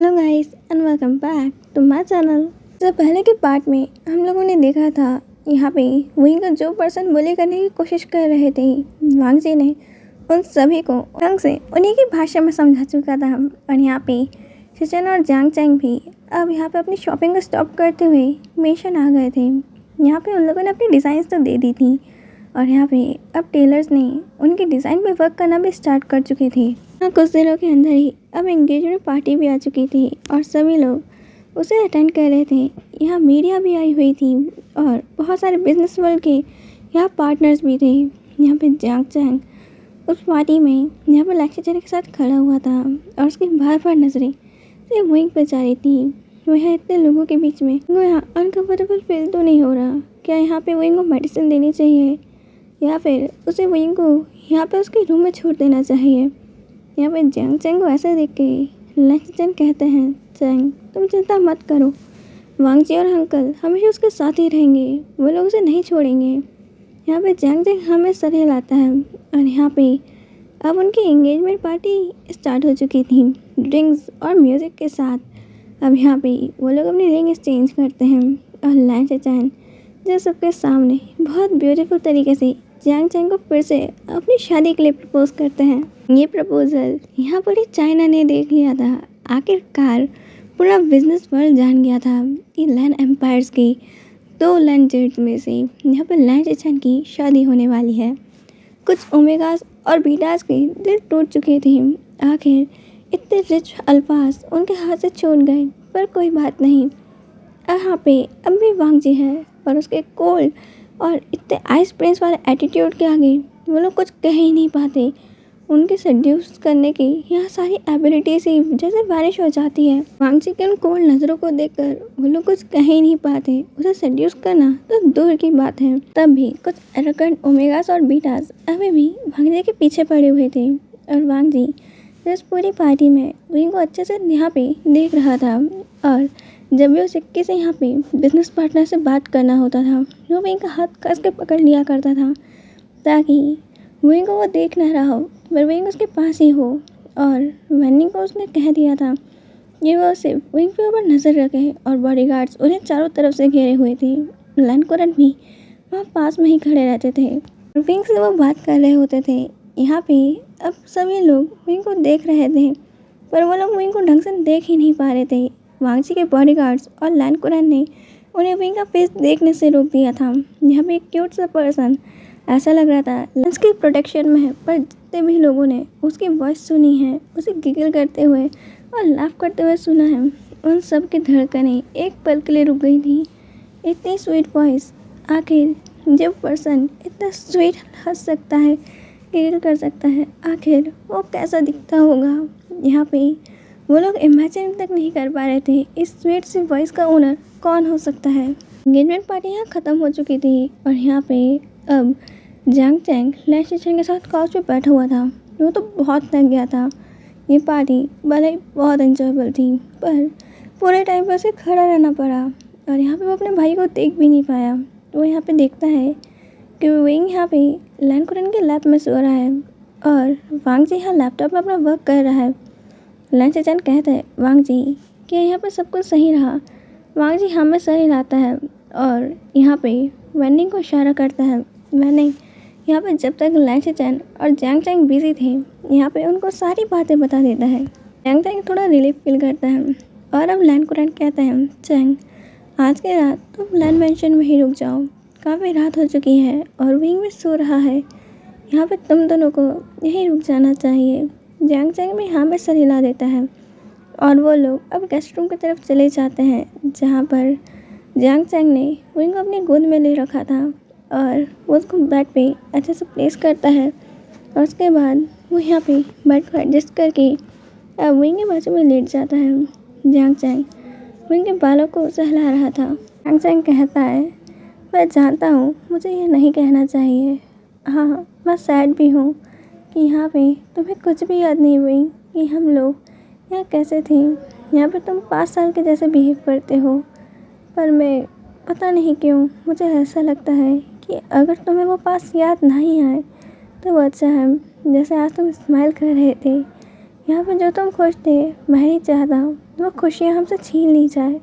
Hello guys and welcome back to my channel. जब पहले के पार्ट में हम लोगों ने देखा था यहाँ पे वहीं का जो पर्सन बुली करने की कोशिश कर रहे थे वांग जी ने उन सभी को ढंग से उन्हीं की भाषा में समझा चुका था। और यहाँ पे शिचन और जांग चैंग भी अब यहाँ पे अपनी शॉपिंग को स्टॉप करते हुए मिशन आ गए थे। यहाँ पे उन लोगों ने अपनी डिज़ाइंस तो दे दी थी और यहाँ पे अब टेलर्स ने उनकी डिज़ाइन पे वर्क करना भी स्टार्ट कर चुके थे। हाँ, कुछ दिनों के अंदर ही अब एंगेजमेंट पार्टी भी आ चुकी थी और सभी लोग उसे अटेंड कर रहे थे। यहाँ मीडिया भी आई हुई थी और बहुत सारे बिजनेस वर्ल्ड के यहाँ पार्टनर्स भी थे। यहाँ पे जांग चैंग उस पार्टी में यहाँ पर लेक्चर के साथ खड़ा हुआ था और उसकी बार बार नज़रें सिर्फ वहीं पर जा रही थी। वह इतने लोगों के बीच में वो यहाँ अनकम्फर्टेबल फील तो नहीं हो रहा। क्या यहाँ पे वहीं को मेडिसिन देनी चाहिए या फिर उसे वहीं को यहाँ पे उसके रूम में छोड़ देना चाहिए। यहाँ पे जांग चैंग को ऐसे देख के लेक्चर कहते हैं, चैंग तुम चिंता मत करो, वांग जी और अंकल हमेशा उसके साथ ही रहेंगे, वो लोग उसे नहीं छोड़ेंगे। यहाँ पे जांग चैंग हमें सर हिलाता है और यहाँ पे अब उनकी एंगेजमेंट पार्टी स्टार्ट हो चुकी थी ड्रिंक्स और म्यूज़िक के साथ। अब यहाँ पे वो लोग अपनी रिंग एक्सचेंज करते हैं और लेक्चर जो सबके सामने बहुत ब्यूटीफुल तरीके से जांग चैंग को फिर से अपनी शादी के लिए प्रपोज करते हैं। ये प्रपोजल यहाँ पूरी चाइना ने देख लिया था। आखिरकार पूरा बिजनेस वर्ल्ड जान गया था कि लैंड एम्पायर्स की दो लैंड जेट्स में से यहाँ पर लैंड चैंग की शादी होने वाली है। कुछ ओमेगास और बीटास के दिल टूट चुके थे। आखिर इतने रिच अल्फाज उनके हाथ से छूट गए, पर कोई बात नहीं। यहाँ पे अब भी वांग जी है पर उसके कोल्ड और इतने आइस प्रिंस वाले एटीट्यूड के आगे वो लोग कुछ कह ही नहीं पाते। उनके सड्यूस करने की यहाँ सारी एबिलिटीज ही जैसे वैनिश हो जाती है। वांग जी के उन कोल्ड नज़रों को देखकर वो लोग कुछ कह ही नहीं पाते। उसे सड्यूस करना तो दूर की बात है। तब भी कुछ एरोगेंट ओमेगास और बीटास अभी भी वांग जी के पीछे पड़े हुए थे और वांग जी इस पूरी पार्टी में वहीं को अच्छे से यहाँ पे देख रहा था। और जब भी उस सिक्के से यहाँ पे बिजनेस पार्टनर से बात करना होता था वो वहीं का हाथ कस के पकड़ लिया करता था ताकि वहीं को वो देख ना रहा हो पर वहीं उसके पास ही हो। और वन्नी को उसने कह दिया था कि वो सिर्फ वहीं पे ऊपर नज़र रखे और बॉडीगार्ड्स उन्हें चारों तरफ से घेरे हुए थे। लैंड कुरन भी वहाँ पास में ही खड़े रहते थे और विंग से वो बात कर रहे होते थे। यहाँ पे अब सभी लोग विंग को देख रहे थे पर वो लोग विंग को ढंग से देख ही नहीं पा रहे थे। वांग जी के बॉडीगार्ड्स और लैंड कुरन ने उन्हें विंग का फेस देखने से रोक दिया था। यहाँ पे एक क्यूट सा पर्सन ऐसा लग रहा था लंच की प्रोटेक्शन में है, पर जितने भी लोगों ने उसकी वॉइस सुनी है, उसे गिगल करते हुए और लाफ करते हुए सुना है, उन सब की धड़कनें एक पल के लिए रुक गई थी। इतनी स्वीट वॉइस, आखिर जब पर्सन इतना स्वीट हंस सकता है, गिगल कर सकता है, आखिर वो कैसा दिखता होगा। यहाँ पे वो लोग इमेजिन तक नहीं कर पा रहे थे इस स्वीट सी वॉइस का ओनर कौन हो सकता है। एंगेजमेंट पार्टी यहाँ ख़त्म हो चुकी थी और यहाँ पे अब जांग चैंग लेक्चर के साथ काउच पे बैठा हुआ था। वो तो बहुत थक गया था। ये पार्टी भले ही बहुत एंजॉयबल थी पर पूरे टाइम पर उसे खड़ा रहना पड़ा और यहाँ पे वो अपने भाई को देख भी नहीं पाया। वो यहाँ पे देखता है कि विंग यहाँ पे लैंड कुरन के लैब में सो रहा है और वांग जी यहाँ लैपटॉप में अपना वर्क कर रहा है। लैंड चैंग कहता है वांग जी कि यहाँ पे सब कुछ सही रहा। वांग जी हमें सर हिलाता है और यहाँ पे वन्नी को इशारा करता है। मैंने यहाँ पे जब तक लैंड चैंग और जांग चैंग बिजी थे यहाँ पे उनको सारी बातें बता देता है। जांग चैंग थोड़ा रिलीफ फील करता है और अब लैंड कुरन कहता है चैंग आज की रात तुम लैंड मेंशन में ही रुक जाओ, काफ़ी रात हो चुकी है और विंग भी सो रहा है, यहाँ पे तुम दोनों को यहीं रुक जाना चाहिए। जांग चैंग भी यहाँ पे सर हिला देता है और वो लोग अब गेस्ट रूम की तरफ चले जाते हैं जहाँ पर जांग चैंग ने विंग को अपनी गोद में ले रखा था और वो उसको बेड पे अच्छे से प्लेस करता है और उसके बाद वो यहाँ पे बेड को एडजस्ट करके अब विंग के बाजू में लेट जाता है। जांग चैंग विंग के बालों को सहला रहा था। जांग चैंग कहता है मैं जानता हूँ मुझे ये नहीं कहना चाहिए, हाँ मैं सैड भी हूँ कि यहाँ पे तुम्हें कुछ भी याद नहीं हुई कि हम लोग यहाँ कैसे थे। यहाँ पे तुम 5 साल के जैसे बिहेव करते हो पर मैं पता नहीं क्यों मुझे ऐसा लगता है कि अगर तुम्हें वो पास याद नहीं आए तो वो अच्छा है। जैसे आज तुम स्माइल कर रहे थे यहाँ पे जो तुम खुश थे, मैं नहीं चाहता वो खुशियाँ हमसे छीन ली जाए,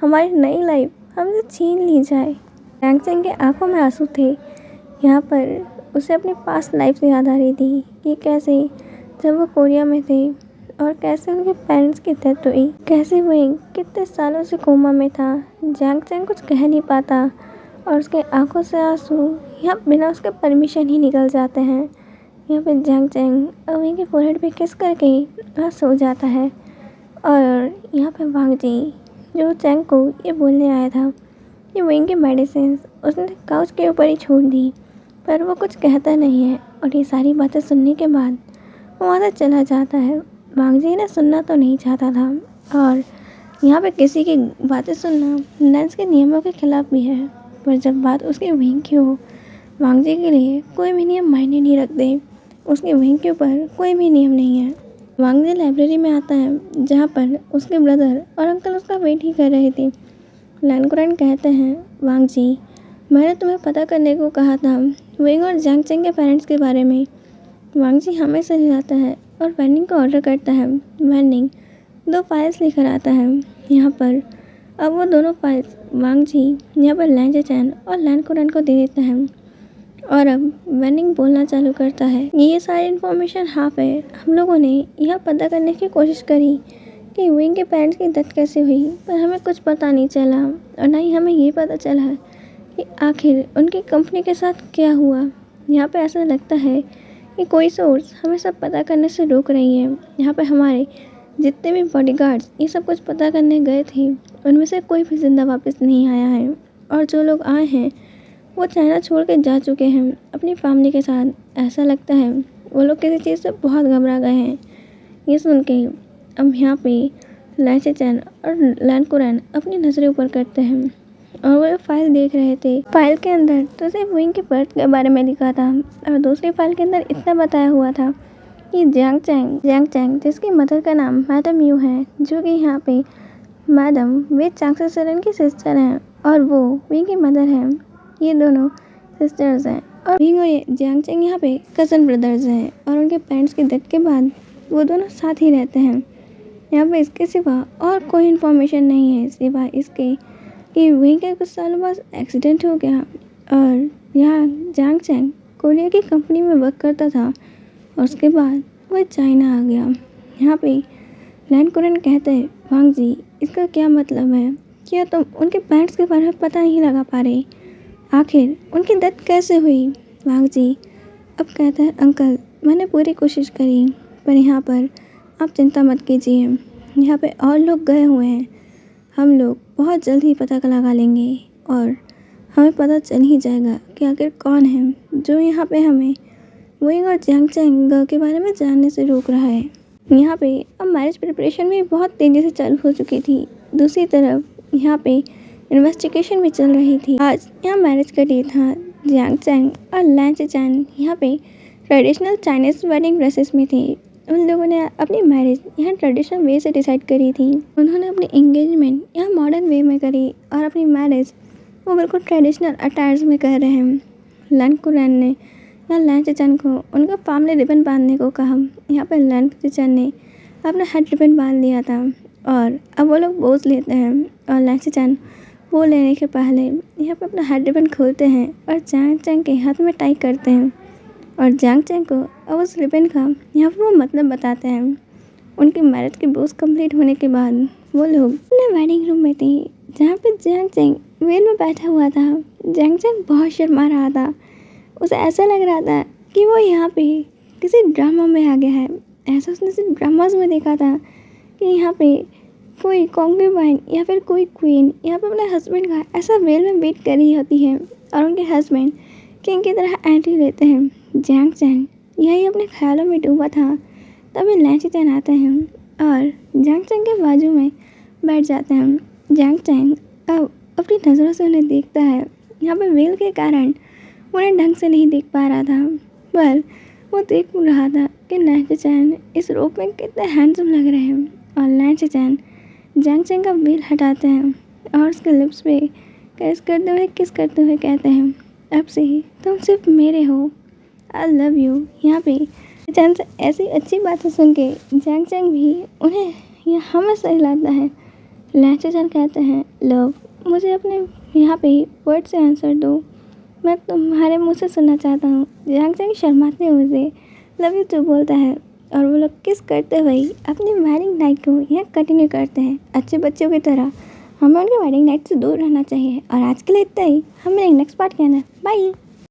हमारी नई लाइफ हमसे छीन ली जाए। जैंग चैंग के आंखों में आंसू थे। यहाँ पर उसे अपनी पास्ट लाइफ से याद आ रही थी कि कैसे जब वो कोरिया में थे और कैसे उनके पेरेंट्स की डेथ हुई, कैसे वही कितने सालों से कोमा में था। जैंग चैंग कुछ कह नहीं पाता और उसके आंखों से आंसू यहाँ बिना उसके परमिशन ही निकल जाते हैं। यहाँ पे जैंग चैंग अवी के फोरहेड पे किस करके वहाँ सो जाता है और यहाँ पे वांग जी जो चैंग को ये बोलने आया था कि विंग की मेडिसिन उसने काउच के ऊपर ही छोड़ दी, पर वो कुछ कहता नहीं है और ये सारी बातें सुनने के बाद वो वहाँ से चला जाता है। वांग जी ने सुनना तो नहीं चाहता था और यहाँ पे किसी की बातें सुनना नैन्स के नियमों के खिलाफ भी है, पर जब बात उसके विंग की हो, वांग जी के लिए कोई भी नियम मायने नहीं रखते। उसके विंग के ऊपर कोई भी नियम नहीं है। वांग जी लाइब्रेरी में आता है जहाँ पर उसके ब्रदर और अंकल उसका वेट ही कर रहे थे। लैन कुरैन कहते हैं, वांग जी मैंने तुम्हें पता करने को कहा था विंग और जैंग चैंग के पेरेंट्स के बारे में। वांग जी हमेशा हिलाता है और वेंडिंग का ऑर्डर करता है। वेंडिंग 2 फाइल्स लेकर आता है यहाँ पर। अब वो दोनों फाइल्स वांग जी यहाँ पर लैन चैन और लैन कुरैन को दे देता है और अब वेंडिंग बोलना चालू करता है। ये सारी इन्फॉर्मेशन हाफ है। हम लोगों ने यह पता करने की कोशिश करी कि विंग के पेरेंट्स की डेथ कैसे हुई, पर हमें कुछ पता नहीं चला और ना ही हमें ये पता चला कि आखिर उनकी कंपनी के साथ क्या हुआ। यहाँ पे ऐसा लगता है कि कोई सोर्स हमें सब पता करने से रोक रही है। यहाँ पे हमारे जितने भी बॉडीगार्ड्स ये सब कुछ पता करने गए थे, उनमें से कोई भी ज़िंदा वापस नहीं आया है और जो लोग आए हैं वो चाइना छोड़ के जा चुके हैं अपनी फैमिली के साथ। ऐसा लगता है वो लोग किसी चीज़ से बहुत घबरा गए हैं। ये सुन के अब यहाँ पे लैन चैन और लैन कुरैन अपनी नज़रें ऊपर करते हैं और वो फाइल देख रहे थे। फाइल के अंदर तो सिर्फ विंग के बर्थ के बारे में लिखा था और दूसरी फाइल के अंदर इतना बताया हुआ था कि जैंग चैंग जिसकी मदर का नाम मैडम यू है, जो कि यहाँ पे मैडम वे चांगसेसरन की सिस्टर हैं और वो विंग की मदर हैं। ये दोनों सिस्टर्स हैं और विंग और जैंग चैंग यहाँ पे कज़न ब्रदर्स हैं और उनके पेरेंट्स की डेथ के बाद वो दोनों साथ ही रहते हैं। यहाँ पे इसके सिवा और कोई इन्फॉर्मेशन नहीं है सिवाय इसके कि विंग के कुछ सालों बाद एक्सीडेंट हो गया और यहाँ जैंग चैंग कोरिया की कंपनी में वर्क करता था और उसके बाद वह चाइना आ गया। यहाँ पे लैन कुरैन कहते हैं, वांग जी इसका क्या मतलब है? क्या तुम उनके पेरेंट्स के बारे में पता नहीं लगा पा रहे? आखिर उनकी डेथ कैसे हुई? वांग जी अब कहता है, अंकल मैंने पूरी कोशिश करी, पर यहाँ पर आप चिंता मत कीजिए। यहाँ पे और लोग गए हुए हैं, हम लोग बहुत जल्द ही पता लगा लेंगे और हमें पता चल ही जाएगा कि आखिर कौन है जो यहाँ पे हमें विंग और जैंग चैंग के बारे में जानने से रोक रहा है। यहाँ पे अब मैरिज प्रिपरेशन भी बहुत तेज़ी से चालू हो चुकी थी। दूसरी तरफ यहाँ पे इन्वेस्टिगेशन भी चल रही थी। आज यहाँ मैरिज का डे था। जैंग चैंग और लैन चैन यहाँ पे ट्रेडिशनल चाइनीज़ वेडिंग ड्रेसेस में थे। उन लोगों ने अपनी मैरिज यहाँ ट्रेडिशनल वे से डिसाइड करी थी। उन्होंने अपनी एंगेजमेंट यहाँ मॉडर्न वे में करी और अपनी मैरिज वो बिल्कुल ट्रेडिशनल अटायर्स में कर रहे हैं। लैन कुरैन ने यहाँ लैन चैन को उनका फैमिली रिबन बांधने को कहा। यहाँ पर लैन चैन ने अपना हेड रिबन बांध लिया था और अब वो लोग बोझ लेते हैं और लैन चैन वो लेने के पहले यहाँ पर अपना हेड रिबन खोलते हैं और जैंग चैंग के हाथ में टाई करते हैं और जैंग चैंग को अब उस रिबन का यहाँ पर वो मतलब बताते हैं। उनकी मैरिज की बोझ कंप्लीट होने के बाद वो लोग अपने वेडिंग रूम में थे जहाँ पे जैंग चैंग वेल में बैठा हुआ था। जैंग चैंग बहुत शर्मा रहा था। उसे ऐसा लग रहा था कि वो यहाँ पे किसी ड्रामा में आ गया है। ऐसा उसने सिर्फ ड्रामाज में देखा था कि यहाँ पे कोई कॉन्क्यूबाइन या फिर कोई क्वीन यहाँ पे अपने हस्बैंड का ऐसा वेल में वेट कर रही होती है और उनके हस्बैंड किंग की तरह एंट्री लेते हैं। जैंग चैंग यही अपने ख्यालों में डूबा था, तभी लैन चैन आते हैं और जैंग चैंग के बाजू में बैठ जाते हैं। जैंग चैंग अब अपनी नज़रों से उन्हें देखता है। यहाँ पे वेल के कारण उन्हें ढंग से नहीं देख पा रहा था, पर वो देख रहा था कि लैन चैन इस रूप में कितने हैंडसम लग रहे हैं। और लैन चैन जैंग चैंग का वेल हटाते हैं और उसके लिप्स पे किस करते हुए कहते हैं, अब से तुम सिर्फ मेरे हो, आई लव यू। यहाँ पे चैन से ऐसी अच्छी बातें सुन के जैंग चैंग भी उन्हें यहाँ में सही लाता है। लहचे चैन कहते हैं, लव मुझे अपने यहाँ पे ही वर्ड से आंसर दो, मैं तुम्हारे मुँह से सुनना चाहता हूँ। जैंग चैंग शर्माते हुए से लव यू टू बोलता है और वो लोग किस करते हुए ही अपनी वेडिंग नाइट को यहाँ कंटिन्यू करते हैं। अच्छे बच्चों की तरह हमें उनके वेडिंग नाइट से दूर रहना चाहिए। और आज के लिए इतना ही, हमें नेक्स्ट पार्ट कहना है। बाय।